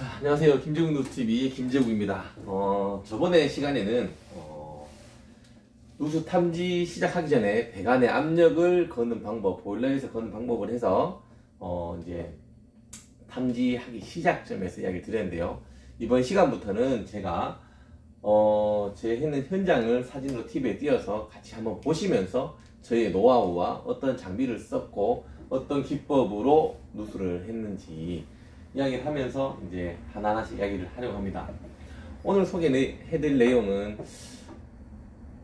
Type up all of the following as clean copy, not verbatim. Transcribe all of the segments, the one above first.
자, 안녕하세요. 김재국 누수TV 김재국입니다. 저번에 시간에는 누수 탐지 시작하기 전에 배관에 압력을 거는 방법, 보일러에서 거는 방법을 해서 이제 탐지하기 시작점에서 이야기를 드렸는데요. 이번 시간부터는 제가 제 했는 현장을 사진으로 TV에 띄워서 같이 한번 보시면서 저희의 노하우와 어떤 장비를 썼고 어떤 기법으로 누수를 했는지 이야기를 하면서 이제 하나하나씩 이야기를 하려고 합니다. 오늘 소개해드릴 내용은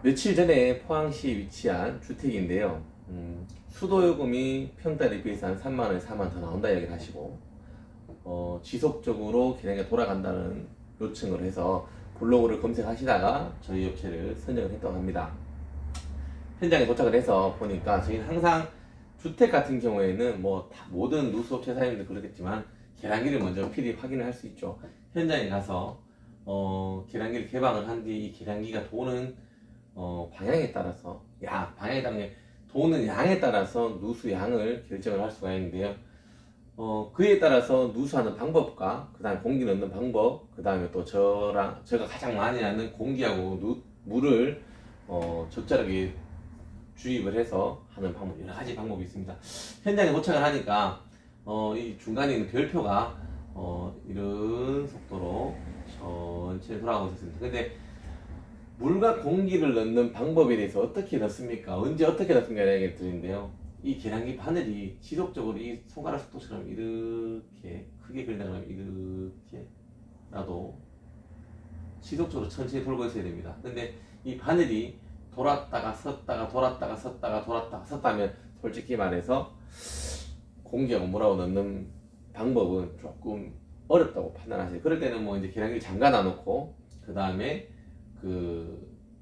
며칠 전에 포항시에 위치한 주택인데요. 수도요금이 평달에 비해서 한 3만원, 4만원 더 나온다 이야기를 하시고 지속적으로 계량기가 돌아간다는 요청을 해서 블로그를 검색하시다가 저희 업체를 선정을 했다고 합니다. 현장에 도착을 해서 보니까 저희는 항상 주택 같은 경우에는 모든 누수업체 사장님들 그렇겠지만 계량기를 먼저 필히 확인을 할 수 있죠. 현장에 가서 계량기를 개방을 한 뒤 이 계량기가 도는 방향에 따라서 방향에 따라 도는 양에 따라서 누수 양을 결정을 할 수가 있는데요. 그에 따라서 누수하는 방법과 그 다음에 공기 넣는 방법, 그 다음에 또 제가 가장 많이 하는 공기하고 물을 적절하게 주입을 해서 하는 방법, 여러 가지 방법이 있습니다. 현장에 도착을 하니까 이 중간에 있는 별표가 이런 속도로 천천히 돌아가고 있었습니다. 근데 물과 공기를 넣는 방법에 대해서 어떻게 넣습니까? 언제 어떻게 넣습니까? 이런 얘기를 드리는데요. 이 계량기 바늘이 지속적으로 이 손가락 속도처럼 이렇게 크게 그린다 그러면 이렇게라도 지속적으로 천천히 돌고 있어야 됩니다. 근데 이 바늘이 돌았다가 섰다가 돌았다가 섰다가 돌았다가 섰다면 솔직히 말해서 공기하고 물하고 넣는 방법은 조금 어렵다고 판단하세요. 그럴 때는 이제 계량기를 잠가 놔놓고 그 다음에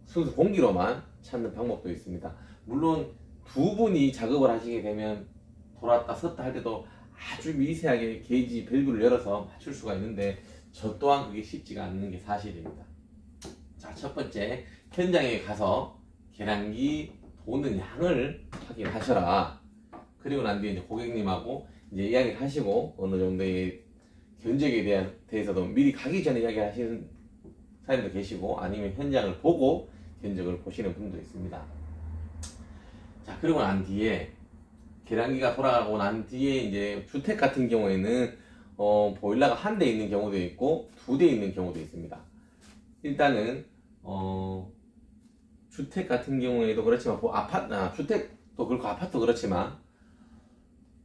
순수 공기로만 찾는 방법도 있습니다. 물론 두 분이 작업을 하시게 되면 돌았다 섰다 할 때도 아주 미세하게 게이지 밸브를 열어서 맞출 수가 있는데 저 또한 그게 쉽지가 않는 게 사실입니다. 자, 첫 번째, 현장에 가서 계량기 도는 양을 확인하셔라. 그리고 난 뒤에 이제 고객님하고 이제 이야기를 하시고 어느 정도의 견적에 대해서도 미리 가기 전에 이야기하시는 사람도 계시고 아니면 현장을 보고 견적을 보시는 분도 있습니다. 자, 그리고 난 뒤에 계량기가 돌아가고 난 뒤에 이제 주택 같은 경우에는 보일러가 한 대 있는 경우도 있고 두 대 있는 경우도 있습니다. 일단은 주택 같은 경우에도 그렇지만 주택도 그렇고 아파트도 그렇지만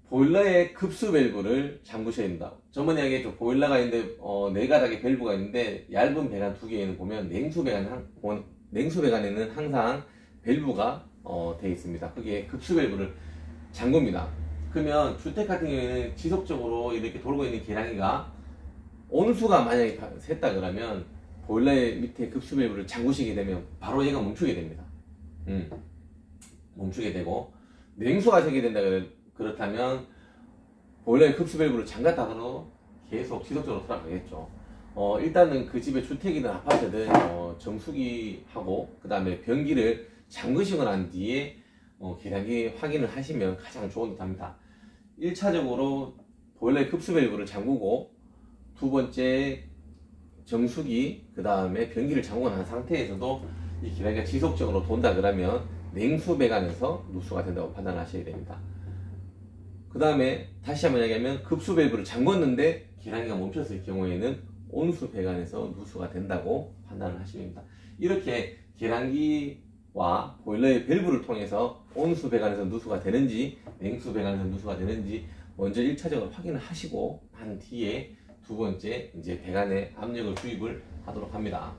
보일러의 급수 밸브를 잠그셔야 됩니다. 저번에 얘기했죠. 보일러가 있는데 네 가닥의 밸브가 있는데 얇은 배관 두 개에는 보면 냉수 배관에는 항상 밸브가 되어 있습니다. 그게 급수 밸브를 잠굽니다. 그러면 주택 같은 경우에는 지속적으로 이렇게 돌고 있는 계량기가 온수가 만약에 샜다 그러면 보일러의 밑에 급수 밸브를 잠그시게 되면 바로 얘가 멈추게 됩니다. 멈추게 되고 냉수가 새게 된다 그렇다면 보일러의 급수 밸브를 잠갔다 하더라도 계속 지속적으로 돌아가겠죠. 일단은 그 집의 주택이든 아파트든 정수기하고 그 다음에 변기를 잠그시고 난 뒤에 계량기 확인을 하시면 가장 좋은 듯 합니다. 1차적으로 보일러의 급수 밸브를 잠그고 두 번째 정수기 그 다음에 변기를 잠그고 난 상태에서도 이 계량기가 지속적으로 돈다 그러면 냉수 배관에서 누수가 된다고 판단하셔야 됩니다. 그 다음에 다시 한번 이야기하면 급수 밸브를 잠궜는데 계량기가 멈췄을 경우에는 온수 배관에서 누수가 된다고 판단을 하시면 됩니다. 이렇게 계량기와 보일러의 밸브를 통해서 온수 배관에서 누수가 되는지 냉수 배관에서 누수가 되는지 먼저 1차적으로 확인을 하시고 난 뒤에 두 번째 이제 배관에 압력을 주입을 하도록 합니다.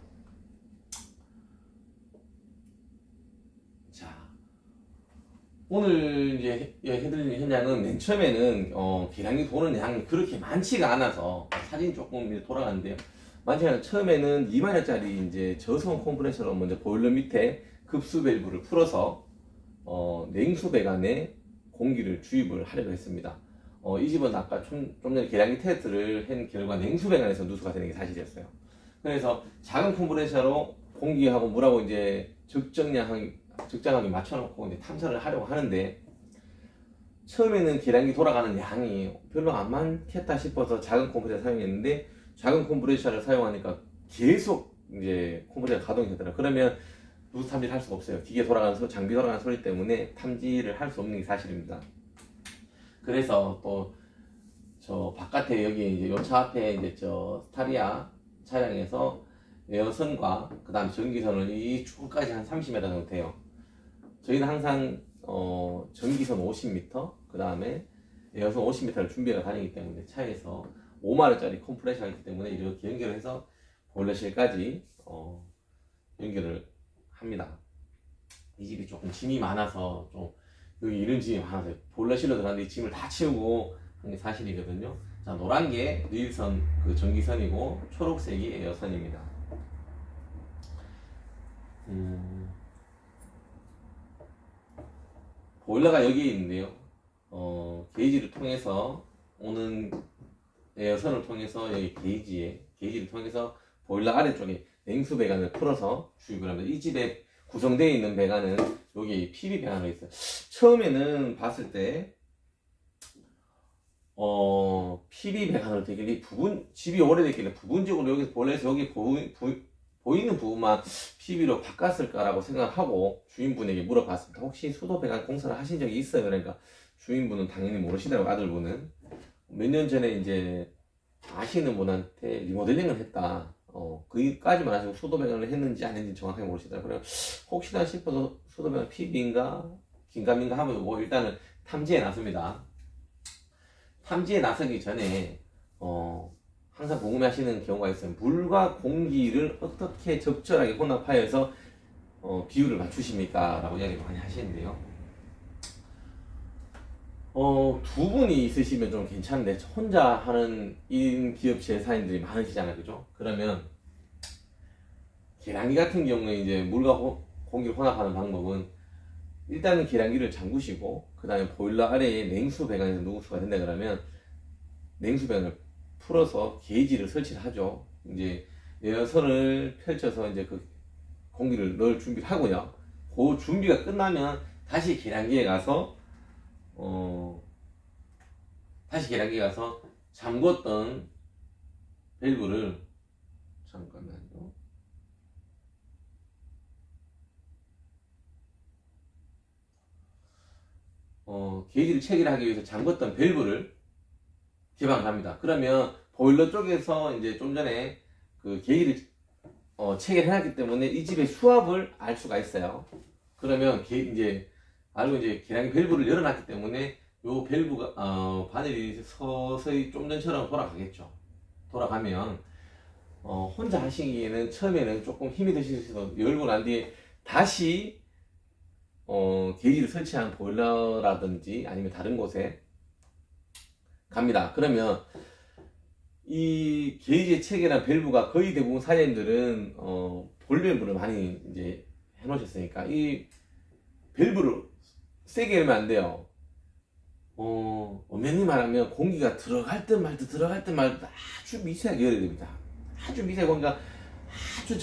오늘 이제 해드리는 현장은 맨 처음에는 계량기 도는 양이 그렇게 많지가 않아서 사진이 조금 돌아가는데요. 많지 않아서 처음에는 2만원짜리 이제 저소음 컴프레셔로 먼저 보일러 밑에 급수 밸브를 풀어서 냉수 배관에 공기를 주입을 하려고 했습니다. 이 집은 아까 좀 전에 계량기 테스트를 한 결과 냉수 배관에서 누수가 되는 게 사실이었어요. 그래서 작은 컴프레셔로 공기하고 물하고 이제 적정하게 맞춰놓고 이제 탐사를 하려고 하는데 처음에는 계량기 돌아가는 양이 별로 안 많겠다 싶어서 작은 컴프레셔 사용했는데 작은 컴프레셔를 사용하니까 계속 이제 컴프레셔가 가동이 되더라고요. 그러면 누수 탐지를 할 수가 없어요. 기계 돌아가는 소리, 장비 돌아가는 소리 때문에 탐지를 할 수 없는 게 사실입니다. 그래서 또 저 바깥에 여기 이제 요 차 앞에 이제 저 스타리아 차량에서 에어선과 그 다음 전기선을 이 쭉까지 한 30m 정도 돼요. 저희는 항상 전기선 50m 그 다음에 에어선 50m를 준비해서 다니기 때문에 차에서 5만원짜리 컴프레셔가 있기 때문에 이렇게 연결을 해서 보일러실까지 연결을 합니다. 이 집이 조금 짐이 많아서 좀 여기 이런 짐이 많아서 보일러실로 들어갔는데 이 짐을 다 치우고 한 게 사실이거든요. 자, 노란 게 누일선 그 전기선이고 초록색이 에어선입니다. 보일러가 여기에 있는데요. 게이지를 통해서 오는 에어선을 통해서 여기 게이지를 통해서 보일러 아래쪽에 냉수 배관을 풀어서 주입을 합니다. 이 집에 구성되어 있는 배관은 여기 PB 배관으로 있어요. 처음에는 봤을 때 PB 배관으로 되길래 집이 오래됐길래 부분적으로 여기 보일러에서 여기 보이는 부분만 PB로 바꿨을까라고 생각하고 주인분에게 물어봤습니다. 혹시 수도 배관 공사를 하신 적이 있어요? 그러니까 주인분은 당연히 모르시더라고요. 아들분은 몇 년 전에 이제 아시는 분한테 리모델링을 했다. 거기까지만 아시고 수도 배관을 했는지 안 했는지 정확하게 모르시더라고요. 혹시나 싶어서 수도 배관 PB인가 긴가민가 하면 일단은 탐지에 나섭니다. 탐지에 나서기 전에 항상 궁금해하시는 경우가 있어요. 물과 공기를 어떻게 적절하게 혼합하여서 비율을 맞추십니까? 라고 이야기를 많이 하시는데요. 두 분이 있으시면 좀 괜찮은데 혼자 하는 1인 기업체 사인들이 많으시잖아요. 그죠? 그러면 계량기 같은 경우에 이제 물과 공기를 혼합하는 방법은 일단은 계량기를 잠그시고 그 다음에 보일러 아래에 냉수 배관에서 누수가 된다 그러면 냉수 배관을 풀어서 게이지를 설치를 하죠. 이제 에어선을 펼쳐서 이제 그 공기를 넣을 준비를 하고요. 그 준비가 끝나면 다시 계량기에 가서 잠궜던 밸브를 잠깐만요. 게이지를 체결하기 위해서 잠궜던 밸브를 개방을 합니다. 그러면 보일러 쪽에서 이제 좀 전에 그 게이지를 체결해놨기 때문에 이 집의 수압을 알 수가 있어요. 그러면 이제 계량기 밸브를 열어놨기 때문에 요 밸브가 바늘이 서서히 좀 전처럼 돌아가겠죠. 돌아가면 혼자 하시기에는 처음에는 조금 힘이 드실 수도 열고 난 뒤에 다시 게이지를 설치한 보일러라든지 아니면 다른 곳에 갑니다. 그러면 이 게이지에 체결한 밸브가 거의 대부분 사장님들은 볼밸브를 많이 이제 해놓으셨으니까 이 밸브를 세게 열면 안 돼요. 엄연히 말하면 공기가 들어갈 듯 말 듯 아주 미세하게 열어야 됩니다. 아주 미세하게 공기가 아주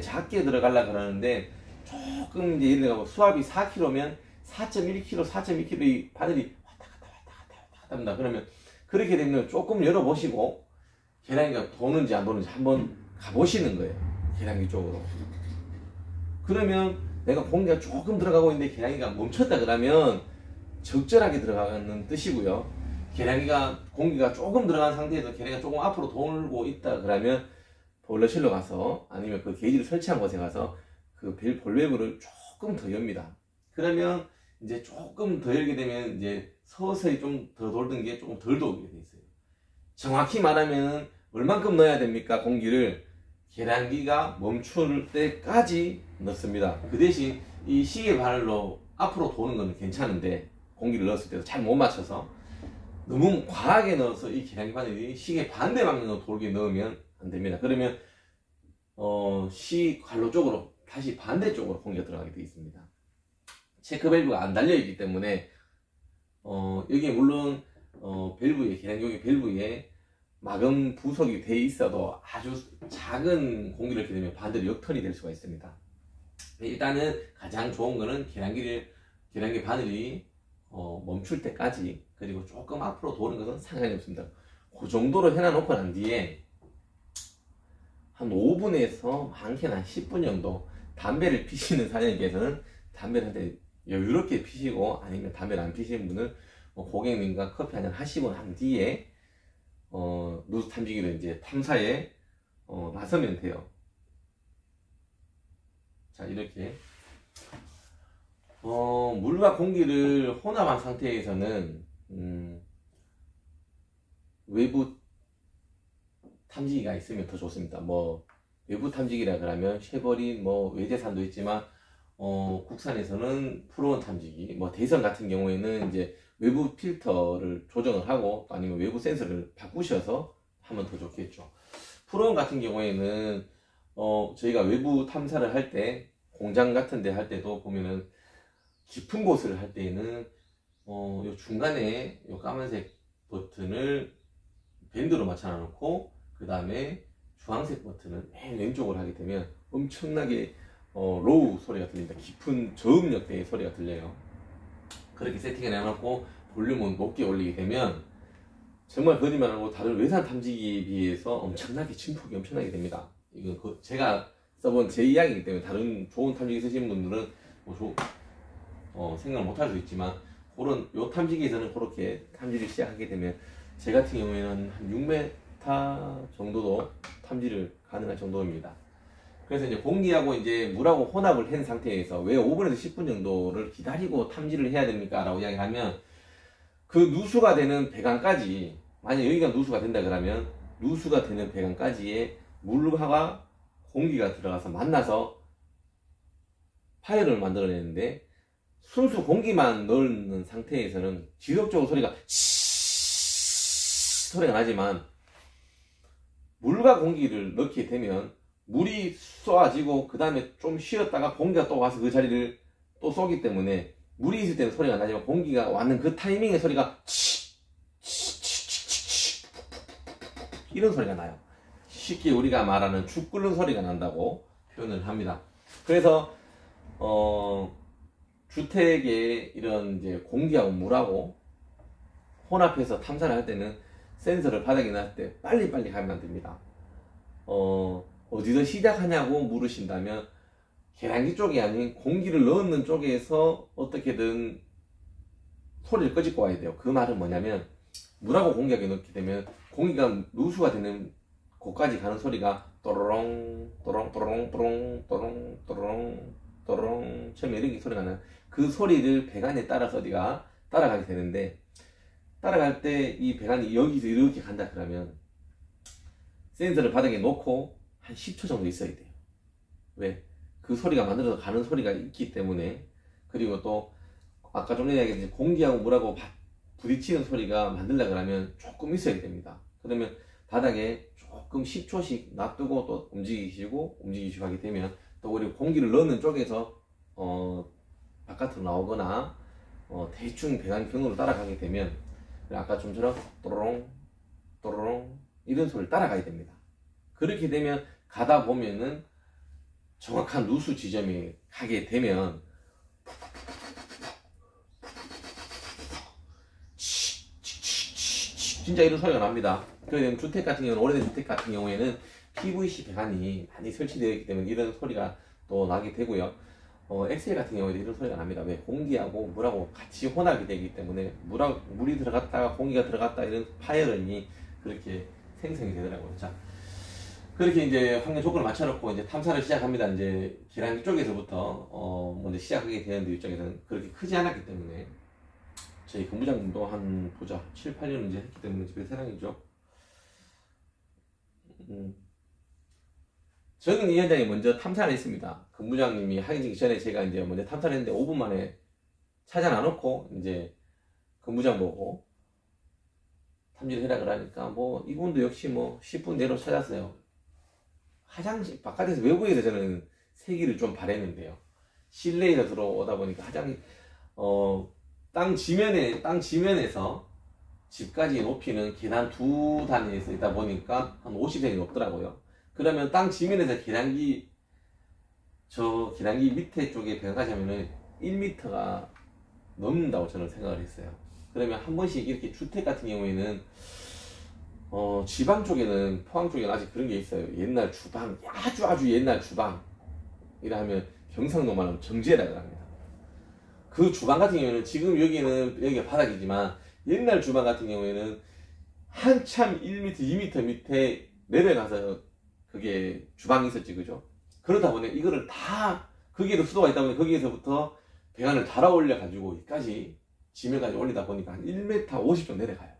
작게 들어가려고 그러는데 조금 이제 예를 들어 수압이 4kg면 4.1kg 이 바늘이 왔다 갔다 합니다. 그러면 그렇게 되면 조금 열어보시고 계량기가 도는지 안 도는지 한번 가보시는 거예요. 계량기 쪽으로. 그러면 내가 공기가 조금 들어가고 있는데 계량기가 멈췄다 그러면 적절하게 들어가는 뜻이고요. 계량기가 공기가 조금 들어간 상태에서 계량기가 조금 앞으로 돌고 있다 그러면 보일러실로 가서 아니면 그 게이지를 설치한 곳에 가서 그 볼밸브를 조금 더 엽니다. 그러면 이제 조금 더 열게 되면 이제 서서히 좀 더 돌던 게 조금 덜 돌게 돼 있어요. 정확히 말하면 얼만큼 넣어야 됩니까? 공기를 계량기가 멈출 때까지 넣습니다. 그 대신 이 시계 바늘로 앞으로 도는 건 괜찮은데 공기를 넣었을 때도 잘 못 맞춰서 너무 과하게 넣어서 이 계량기 바늘이 시계 반대 방향으로 돌게 넣으면 안 됩니다. 그러면 관로 쪽으로 다시 반대쪽으로 공기가 들어가게 되어 있습니다. 체크 밸브가 안 달려있기 때문에 여기에 물론 계량기 밸브에 마금 부속이 되어 있어도 아주 작은 공기를 이렇게 되면 반대로 역턴이 될 수가 있습니다. 일단은 가장 좋은 거는 계량기 바늘이 멈출 때까지, 그리고 조금 앞으로 도는 것은 상관이 없습니다. 그 정도로 해놔놓고 난 뒤에 한 5분에서 많게는 한 10분 정도 담배를 피시는 사장님께서는 담배를 한테 여유롭게 피시고, 아니면 담배를 안 피시는 분은 고객님과 커피 한잔 하시고 난 뒤에 누수 탐지기를 이제 탐사에 나서면 돼요. 자, 이렇게 물과 공기를 혼합한 상태에서는 외부 탐지기가 있으면 더 좋습니다. 뭐 외부 탐지기라 그러면 쉐보리, 뭐 외제산도 있지만 국산에서는 프로온 탐지기, 뭐 대선 같은 경우에는 이제 외부 필터를 조정을 하고, 아니면 외부 센서를 바꾸셔서 하면 더 좋겠죠. 프로온 같은 경우에는 저희가 외부 탐사를 할 때, 공장 같은 데 할 때도 보면은 깊은 곳을 할 때에는 요 중간에 요 까만색 버튼을 밴드로 맞춰 놓고, 그 다음에 주황색 버튼은 맨 왼쪽으로 하게 되면 엄청나게 로우 소리가 들립니다. 깊은 저음역대의 소리가 들려요. 그렇게 세팅을 해놓고 볼륨은 높게 올리게 되면 정말 거짓말 안 하고 다른 외산 탐지기에 비해서 엄청나게 진폭이 엄청나게 됩니다. 이건 제가 써본 제 이야기이기 때문에 다른 좋은 탐지기 쓰시는 분들은 생각을 못 할 수 있지만, 그런 요 탐지기에서는 그렇게 탐지를 시작하게 되면 제 같은 경우에는 한 6m 정도도 탐지를 가능한 정도입니다. 그래서 이제 공기하고 이제 물하고 혼합을 한 상태에서 왜 5분에서 10분 정도를 기다리고 탐지를 해야 됩니까? 라고 이야기하면, 그 누수가 되는 배관까지, 만약 여기가 누수가 된다 그러면 누수가 되는 배관까지에 물과 공기가 들어가서 만나서 파열을 만들어내는데, 순수 공기만 넣는 상태에서는 지속적으로 소리가 소리가 나지만, 물과 공기를 넣게 되면 물이 쏘아지고 그 다음에 좀 쉬었다가 공기가 또 와서 그 자리를 또 쏘기 때문에 물이 있을 때는 소리가 나지만, 공기가 왔는 그 타이밍에 소리가 이런 소리가 나요. 쉽게 우리가 말하는 죽 끓는 소리가 난다고 표현을 합니다. 그래서 주택에 이런 이제 공기하고 물하고 혼합해서 탐사를 할 때는 센서를 바닥에 놨을 때 빨리빨리 가면 안 됩니다. 어디서 시작하냐고 물으신다면, 계량기 쪽이 아닌 공기를 넣는 쪽에서 어떻게든 소리를 끄집고 와야 돼요. 그 말은 뭐냐면, 물하고 공기하게 넣게 되면 공기가 누수가 되는 곳까지 가는 소리가 또로롱 또롱 또롱 또롱 또롱 또롱 또롱 처음에 이렇게 소리가 나요. 그 소리를 배관에 따라서 어디가 따라가게 되는데, 따라갈 때 이 배관이 여기서 이렇게 간다 그러면 센서를 바닥에 놓고 한 10초 정도 있어야 돼요. 왜? 그 소리가 만들어서 가는 소리가 있기 때문에. 그리고 또 아까 좀 전에 얘기했듯이 공기하고 물하고 부딪히는 소리가 만들려고 하면 조금 있어야 됩니다. 그러면 바닥에 조금 10초씩 놔두고 또 움직이시고 하게 되면, 또 우리 공기를 넣는 쪽에서 바깥으로 나오거나 대충 배관 경로로 따라가게 되면, 아까 좀처럼 또로롱 또로롱 이런 소리를 따라가야 됩니다. 그렇게 되면 가다 보면은 정확한 누수 지점에 가게 되면 진짜 이런 소리가 납니다. 그래서 주택 같은 경우는, 오래된 주택 같은 경우에는 PVC 배관이 많이 설치되어 있기 때문에 이런 소리가 또 나게 되고요. 엑셀 같은 경우에도 이런 소리가 납니다. 왜? 공기하고 물하고 같이 혼합이 되기 때문에 물이 들어갔다가 공기가 들어갔다 이런 파열음이 그렇게 생성이 되더라고요. 자, 그렇게 이제 환경 조건을 맞춰놓고 이제 탐사를 시작합니다. 이제 계량기 쪽에서부터 먼저 시작하게 되는데, 이쪽에서는 그렇게 크지 않았기 때문에, 저희 근무장님도 한 7, 8년 이제 했기 때문에 베테랑이죠. 저는 이 현장에 먼저 탐사를 했습니다. 근무장님이 하기 전에 제가 이제 먼저 탐사를 했는데 5분 만에 찾아놔놓고 이제 근무장 보고 탐지를 해라 그러니까, 뭐 이분도 역시 뭐 10분 내로 찾았어요. 화장실 바깥에서, 외부에서 저는 세기를 좀 바랬는데요, 실내에서 들어오다 보니까 땅 지면에서 집까지 높이는 계단 2단에서 있다 보니까 한 50cm 높더라고요. 그러면 땅 지면에서 계량기 밑에 쪽에 배관까지 하면은 1m가 넘는다고 저는 생각을 했어요. 그러면 한 번씩 이렇게 주택 같은 경우에는 지방 쪽에는, 포항 쪽에는 아직 그런 게 있어요. 옛날 주방, 아주 옛날 주방 이라 하면 경상도 말하면 정제라고 합니다. 그 주방 같은 경우에는 지금 여기가 바닥이지만 옛날 주방 같은 경우에는 한참 1m, 2m 밑에 내려가서 그게 주방이 있었지, 그죠? 그러다 보니 이거를 다, 거기에도 수도가 있다 보니 거기에서부터 배관을 달아 올려 가지고 여기까지 지면까지 올리다 보니까 한 1m 50 정도 내려가요.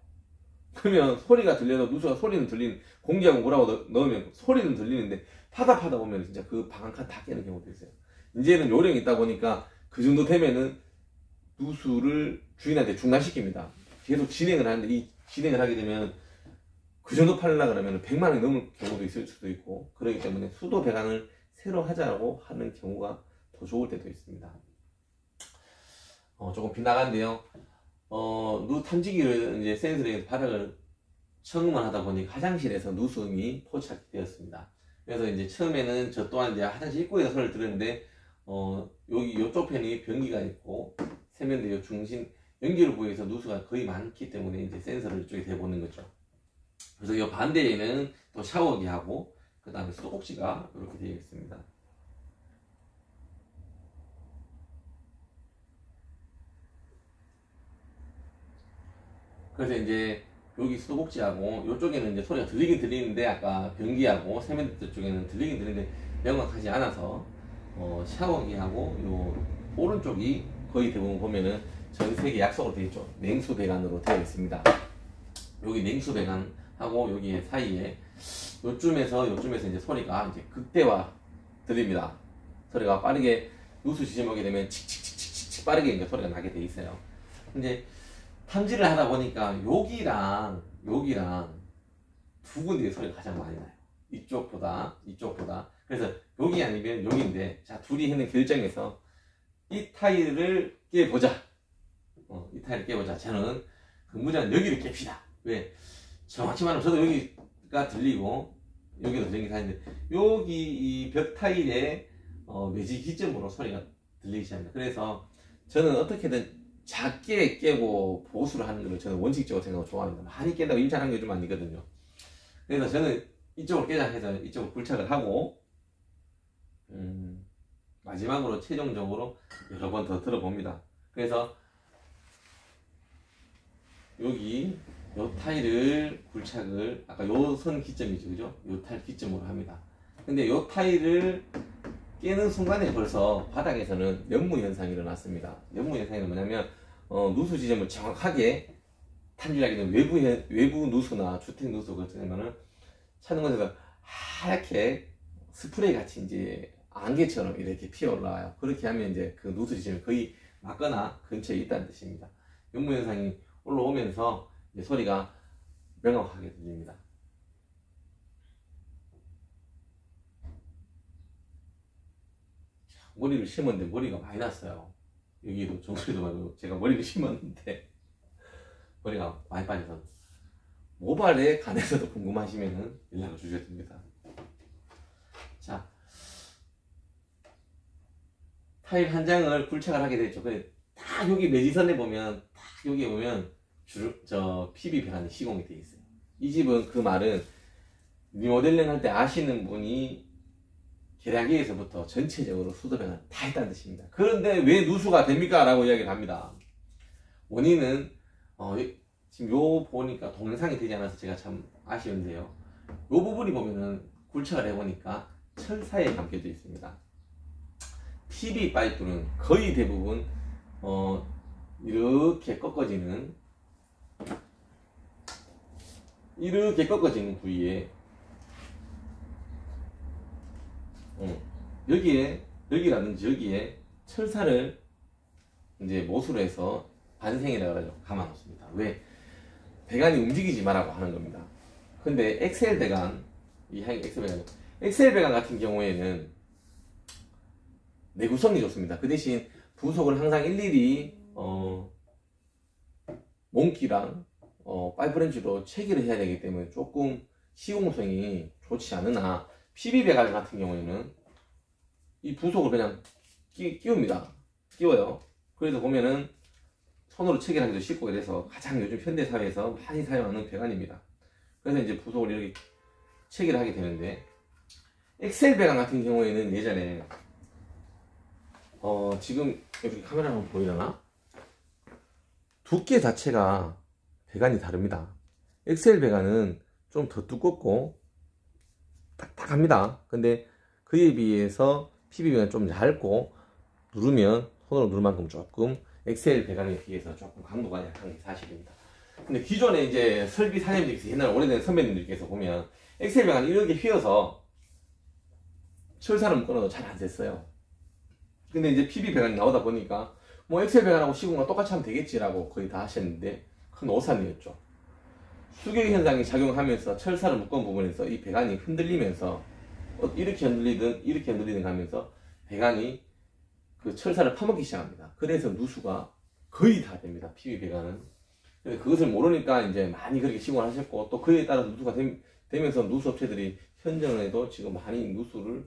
그러면 소리가 들려도 누수가 소리는 들리는, 공기하고 뭐라고 넣으면 소리는 들리는데 파다 보면 진짜 그 방 한 칸 다 깨는 경우도 있어요. 이제는 요령이 있다 보니까 그 정도 되면은 누수를 주인한테 중단시킵니다. 계속 진행을 하는데, 이 진행을 하게 되면 그 정도 팔려고 그러면 100만 원이 넘을 경우도 있을 수도 있고, 그렇기 때문에 수도 배관을 새로 하자고 하는 경우가 더 좋을 때도 있습니다. 조금 빗나간데요. 누 탐지기를 이제 센서링에서 바닥을 청음을 하다 보니 화장실에서 누수음이 포착되었습니다. 그래서 이제 처음에는 저 또한 이제 화장실 입구에서 소리를 들었는데, 여기 요쪽 편이 변기가 있고, 세면대 요 중심 연결 부위에서 누수가 거의 많기 때문에 이제 센서를 이쪽에 대보는 거죠. 그래서 이 반대에는 또 샤워기하고, 그 다음에 수도꼭지가 이렇게 되어 있습니다. 그래서 이제 여기 수도꼭지하고 이쪽에는 이제 소리가 들리긴 들리는데, 아까 변기하고 세면대 쪽에는 들리긴 들리는데 명확하지 않아서 샤워기하고 요 오른쪽이 거의 대부분 보면은 전 세계 약속으로 되어 있죠. 냉수 배관으로 되어 있습니다. 여기 냉수 배관하고 여기 사이에 요쯤에서 이제 소리가 이제 극대화 들립니다. 소리가 빠르게 누수 지점하게 되면 칙칙칙칙칙 빠르게 이제 소리가 나게 돼 있어요. 이제 탐지를 하다 보니까 여기랑 두 군데의 소리가 가장 많이 나요. 이쪽보다. 그래서 여기 아니면 여기인데, 자, 둘이 하는 결정에서 이 타일을 깨보자. 저는 근무자는 여기를 깹시다. 왜? 정확히 말하면 저도 여기가 들리고 여기도 들리긴 하는데, 여기 이 벽 타일의 매지 기점으로 소리가 들리기 시작합니다. 그래서 저는 어떻게든 작게 깨고 보수를 하는 걸 저는 원칙적으로 생각하고 좋아합니다. 많이 깬다고 임차하는 게 좀 아니거든요. 그래서 저는 이쪽을 깨자 해서 이쪽을 굴착을 하고, 마지막으로 최종적으로 여러 번 더 들어봅니다. 그래서 여기 요 타일을 굴착을, 아까 요 선 기점이죠, 그죠? 요 타일 기점으로 합니다. 근데 요 타일을 깨는 순간에 벌써 바닥에서는 연무 현상이 일어났습니다. 연무 현상이 뭐냐면, 누수 지점을 정확하게 탐지하게 되면 외부 누수나 주택 누수 같은 경우는 찾는 곳에서 하얗게 스프레이 같이 이제 안개처럼 이렇게 피어 올라와요. 그렇게 하면 이제 그 누수 지점이 거의 맞거나 근처에 있다는 뜻입니다. 연무 현상이 올라오면서 이제 소리가 명확하게 들립니다. 머리를 심었는데 머리가 많이 났어요. 여기도 정수리도 말고 제가 머리를 심었는데 머리가 많이 빠져서, 모발에 관해서도 궁금하시면 연락을 주셔도 됩니다. 자, 타일 한 장을 굴착을 하게 되죠. 근데 딱 여기 매지선에 보면, 딱 여기 보면 PB 배관이 시공이 되어 있어요. 이 집은, 그 말은 리모델링 할 때 아시는 분이 계량기에서부터 전체적으로 수도 배관 다 했다는 뜻입니다. 그런데 왜 누수가 됩니까? 라고 이야기를 합니다. 원인은 지금 요 보니까 동영상이 되지 않아서 제가 참 아쉬운데요. 요 부분이 보면은 굴착을 해보니까 철사에 감겨져 있습니다. PB 파이프는 거의 대부분 이렇게 꺾어지는 부위에 여기라든지 여기에 철사를 이제 못으로 해서 반생이라고 하죠. 감아 놓습니다. 왜? 배관이 움직이지 말라고 하는 겁니다. 근데 엑셀 배관, 엑셀 배관 같은 경우에는 내구성이 좋습니다. 그 대신 부속을 항상 일일이 몽키랑 파이프렌치로 체결을 해야 되기 때문에 조금 시공성이 좋지 않으나, PB 배관 같은 경우에는 이 부속을 그냥 끼워요. 그래서 보면은 손으로 체결하기도 쉽고, 그래서 가장 요즘 현대사회에서 많이 사용하는 배관입니다. 그래서 이제 부속을 이렇게 체결하게 되는데, 엑셀 배관 같은 경우에는 예전에 지금 이렇게 카메라 한번 보이려나? 두께 자체가 배관이 다릅니다. 엑셀 배관은 좀 더 두껍고 딱딱합니다. 근데 그에 비해서 PB 배관이 좀 얇고 누르면 손으로 누를 만큼 조금 엑셀 배관에 비해서 조금 강도가 약한 게 사실입니다. 근데 기존에 이제 설비 사장님들께서 옛날 오래된 선배님들께서 보면 엑셀 배관이 이렇게 휘어서 철사를 묶어놔도 잘 안 됐어요. 근데 이제 PB 배관이 나오다 보니까 뭐 엑셀 배관하고 시공과 똑같이 하면 되겠지라고 거의 다 하셨는데 큰 오산이었죠. 수격 현상이 작용하면서 철사를 묶은 부분에서 이 배관이 흔들리면서 이렇게 흔들리든 하면서 배관이 그 철사를 파먹기 시작합니다. 그래서 누수가 거의 다 됩니다. PB 배관은. 그것을 모르니까 이제 많이 그렇게 시공을 하셨고, 또 그에 따라서 누수가 되면서 누수 업체들이 현장에도 지금 많이 누수를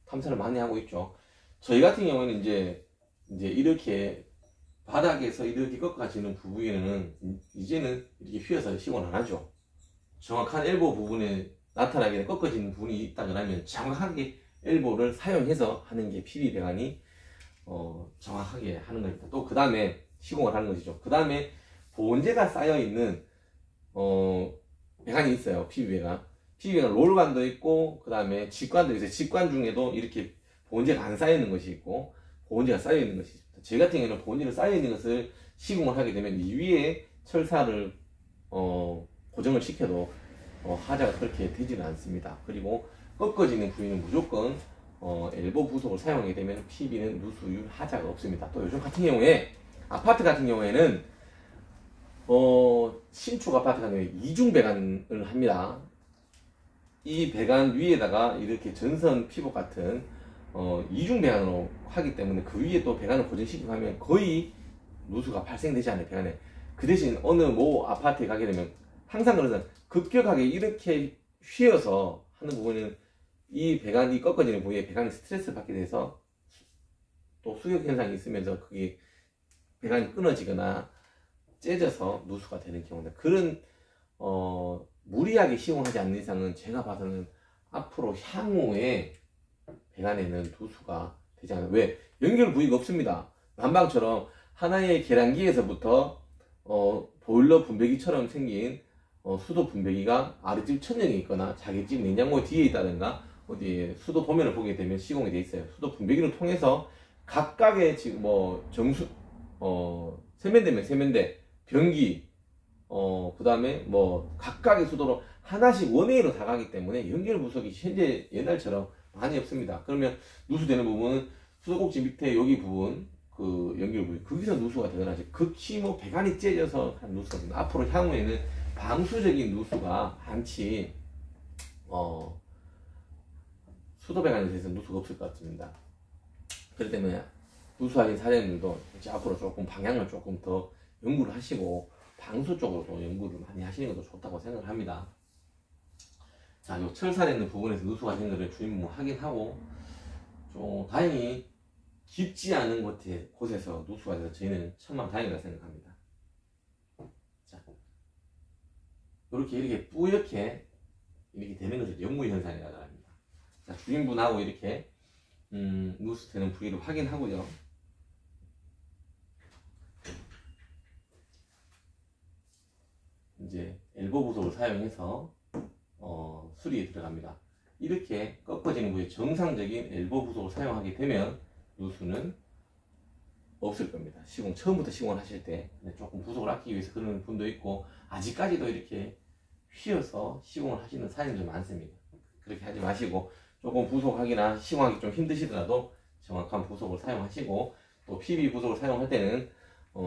탐사를 많이 하고 있죠. 저희 같은 경우에는 이제 이렇게 바닥에서 이렇게 꺾어지는 부분에는 이제는 이렇게 휘어서 시공을 안 하죠. 정확한 엘보 부분에 나타나게 꺾어지는 부분이 있다 그러면 정확하게 엘보를 사용해서 하는 게 PB 배관이 정확하게 하는 겁니다. 또 그 다음에 시공을 하는 것이죠. 그 다음에 보온재가 쌓여있는 배관이 있어요. PB 배관. PB 배관 롤관도 있고, 그 다음에 직관도 있어요. 직관 중에도 이렇게 보온재가 안 쌓여있는 것이 있고, 보온재가 쌓여있는 것이 있습니다. 제 같은 경우는 보온재가 쌓여있는 것을 시공을 하게 되면 이 위에 철사를 고정을 시켜도 하자가 그렇게 되지는 않습니다. 그리고 꺾어지는 부위는 무조건 엘보 부속을 사용하게 되면 PB는 누수율 하자가 없습니다. 또 요즘 같은 경우에 아파트 같은 경우에는 신축 아파트 같은 경우에 이중 배관을 합니다. 이 배관 위에다가 이렇게 전선 피복 같은 이중 배관으로 하기 때문에 그 위에 또 배관을 고정시키고 하면 거의 누수가 발생되지 않아요. 배관에. 그 대신 어느 모 아파트에 가게 되면 항상 그래서 급격하게 이렇게 휘어서 하는 부분은 이 배관이 꺾어지는 부위에 배관이 스트레스를 받게 돼서 또 수격 현상이 있으면서 그게 배관이 끊어지거나 째져서 누수가 되는 경우입니다. 그런 무리하게 시공하지 않는 이상은 제가 봐서는 앞으로 향후에 배관에는 누수가 되지 않아요. 왜? 연결 부위가 없습니다. 난방처럼 하나의 계량기에서부터 보일러 분배기처럼 생긴 수도 분배기가 아랫집 천정에 있거나 자기 집 냉장고 뒤에 있다든가 어디에 수도 도면을 보게 되면 시공이 되어 있어요. 수도 분배기를 통해서 각각의 지금 세면대면 세면대, 변기, 그 다음에 각각의 수도로 하나씩 원웨이로 다 가기 때문에 연결 부속이 현재 옛날처럼 많이 없습니다. 그러면 누수되는 부분은 수도꼭지 밑에 여기 부분, 그 연결 부위, 거기서 누수가 되거나 극히 배관이 째져서 한 누수가 됩니다. 앞으로 향후에는 방수적인 누수가 많지, 수도 배관에 대해서 누수가 없을 것 같습니다. 그렇기 때문에 누수하신 사장님들도 이제 앞으로 조금 방향을 조금 더 연구를 하시고 방수 쪽으로도 연구를 많이 하시는 것도 좋다고 생각을 합니다. 자, 요 철사에 있는 부분에서 누수가 된 것을 주인분 확인하고, 좀 다행히 깊지 않은 곳에서 누수가 돼서 저희는 천만다행이라고 생각합니다. 자, 이렇게 뿌옇게 이렇게 되는 것을 영무현상이라고 합니다. 자, 주인분하고 이렇게 누수 되는 부위를 확인하고요. 이제 엘보 부속을 사용해서 수리에 들어갑니다. 이렇게 꺾어지는 부위에 정상적인 엘보 부속을 사용하게 되면 누수는 없을 겁니다. 처음부터 시공을 하실 때 조금 부속을 아끼기 위해서 그러는 분도 있고, 아직까지도 이렇게 휘어서 시공을 하시는 사장님들 많습니다. 그렇게 하지 마시고 조금 부속하기나 시공하기 좀 힘드시더라도 정확한 부속을 사용하시고, 또 PB 부속을 사용할 때는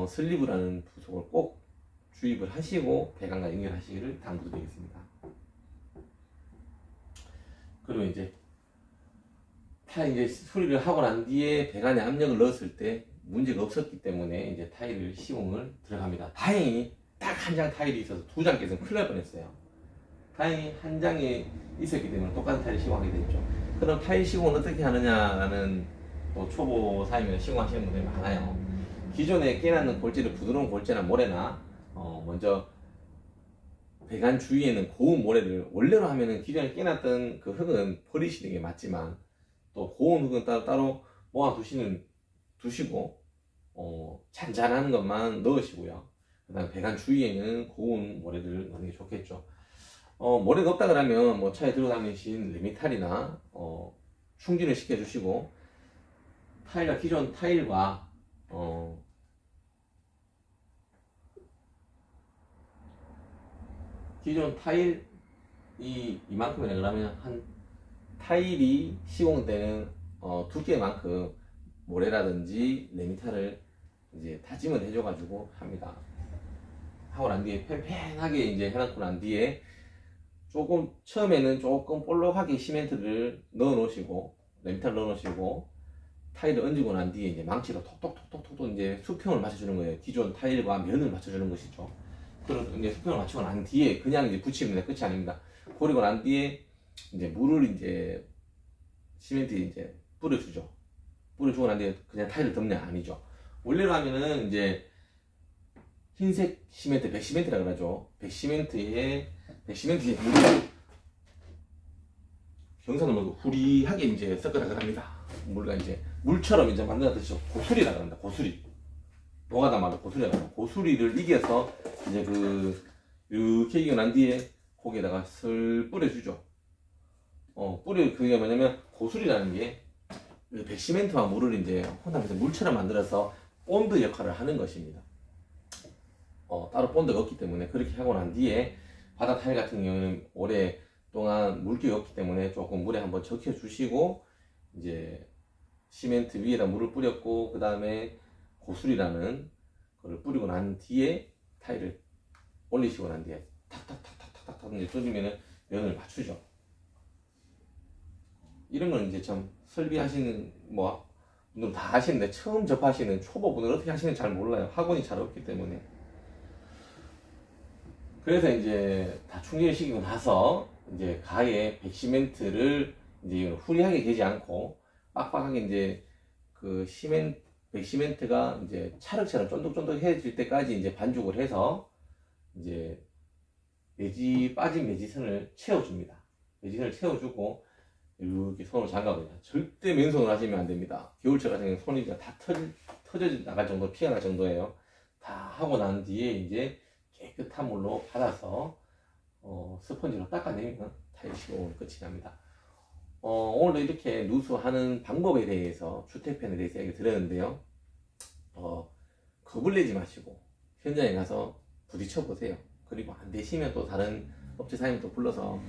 슬리브라는 부속을 꼭 주입을 하시고 배관과 연결하시기를 당부드리겠습니다. 그리고 이제 수리를 하고 난 뒤에 배관에 압력을 넣었을 때 문제가 없었기 때문에 이제 타일을 시공을 들어갑니다. 다행히 딱 한 장 타일이 있어서 두 장 깨서 큰일 날 뻔했어요. 다행히 한 장이 있었기 때문에 똑같은 타일을 시공하게 됐죠. 그럼 타일 시공을 어떻게 하느냐라는 초보 사장님이나 시공하시는 분들이 많아요. 기존에 깨놨는 골재를 부드러운 골재나 모래나 먼저 배관 주위에는 고운 모래를 원래로 하면은 기존에 깨놨던 그 흙은 버리시는 게 맞지만 또 고운 흙은 따로 모아 두시고 잔잔한 것만 넣으시고요. 그 다음 배관 주위에는 고운 모래를 넣는 게 좋겠죠. 모래가 없다 그러면 뭐 차에 들고 다니신 레미탈이나 충진을 시켜주시고 기존 타일과 기존 타일이 이만큼이라 그러면 한 타일이 시공되는 두께만큼 모래라든지 레미탈을 이제 다짐을 해줘가지고 합니다. 하고 난 뒤에 팽팽하게 이제 해놓고 난 뒤에 처음에는 조금 볼록하게 시멘트를 넣어 놓으시고 레미탈 넣어 놓으시고 타일을 얹고 난 뒤에 이제 망치로 톡톡톡톡톡 이제 수평을 맞춰주는 거예요. 기존 타일과 면을 맞춰주는 것이죠. 그리고 이제 수평을 맞추고 난 뒤에 그냥 이제 붙입니다. 끝이 아닙니다. 그리고 난 뒤에 이제 물을 이제 시멘트 이제 뿌려주죠. 뿌려주고 난 뒤에 그냥 타일을 덮냐? 아니죠. 원래로 하면은 이제 흰색 시멘트, 백시멘트라 그러죠. 백시멘트에 물을 경사는 후리하게 이제 섞으라 그럽니다. 물과 이제 물처럼 이제 만들어서 고수리라 그럽니다. 고수리. 노가다 말로 고수리라 그럽니다. 고수리를 이겨서 이제 이렇게 이겨 난 뒤에 거기에다가 슬 뿌려주죠. 그게 뭐냐면 고수리라는 게 백시멘트와 물을 이제 혼합해서 물처럼 만들어서 본드 역할을 하는 것입니다. 따로 본드가 없기 때문에 그렇게 하고 난 뒤에 바다 타일 같은 경우는 오랫동안 물기가 없기 때문에 조금 물에 한번 적혀 주시고 이제 시멘트 위에다 물을 뿌렸고 그 다음에 고수리라는 거를 뿌리고 난 뒤에 타일을 올리시고 난 뒤에 탁탁탁탁탁탁 이제 쏘주면은 면을 맞추죠. 이런 건 이제 참 설비하시는 분들 다 하시는데 처음 접하시는 초보분들 어떻게 하시는지 잘 몰라요. 학원이 잘 없기 때문에. 그래서 이제 다 충전시키고 나서 이제 가에 백시멘트를 이제 후리하게 되지 않고 빡빡하게 이제 백시멘트가 이제 차륵차륵 쫀득쫀득해질 때까지 이제 반죽을 해서 이제 빠진 매지선을 채워줍니다. 매지선을 채워주고 이렇게 손으로 잠가버립니다. 절대 맨손으로 하시면 안 됩니다. 겨울철 같은 경우는 손이 다 터져 나갈 정도, 피가 날 정도예요. 다 하고 난 뒤에 이제 깨끗한 물로 받아서 스펀지로 닦아내면 타일 시공은 끝이 납니다. 오늘도 이렇게 누수하는 방법에 대해서 주택편에 대해서 이야기 드렸는데요. 겁을 내지 마시고 현장에 가서 부딪혀 보세요. 그리고 안 되시면 또 다른 업체 사장님 또 불러서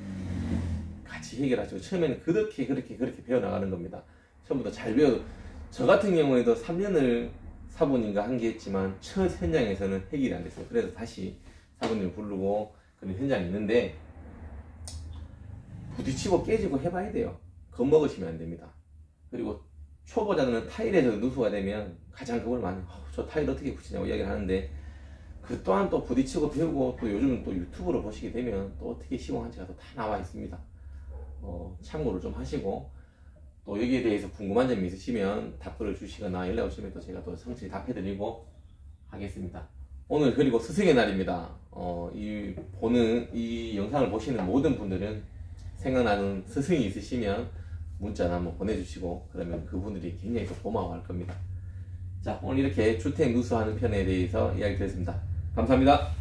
같이 해결하시고 처음에는 그렇게 배워나가는 겁니다. 처음부터 저 같은 경우에도 3년을 사부님과 함께 했지만 첫 현장에서는 해결이 안 됐어요. 그래서 다시 사부님을 부르고 그런 현장이 있는데 부딪히고 깨지고 해봐야 돼요. 겁먹으시면 안 됩니다. 그리고 초보자들은 타일에서 누수가 되면 가장 겁을 많이 저 타일 어떻게 붙이냐고 이야기를 하는데 그 또한 또 부딪히고 배우고 또 요즘은 또 유튜브로 보시게 되면 또 어떻게 시공한지가 또 다 나와 있습니다. 참고를 좀 하시고 또 여기에 대해서 궁금한 점이 있으시면 답글을 주시거나 연락 주시면 또 제가 또 성실히 답해드리고 하겠습니다. 오늘 그리고 스승의 날입니다. 이 영상을 보시는 모든 분들은 생각나는 스승이 있으시면 문자나 한번 보내주시고 그러면 그분들이 굉장히 또 고마워할 겁니다. 자, 오늘 이렇게 주택 누수하는 편에 대해서 이야기 드렸습니다. 감사합니다.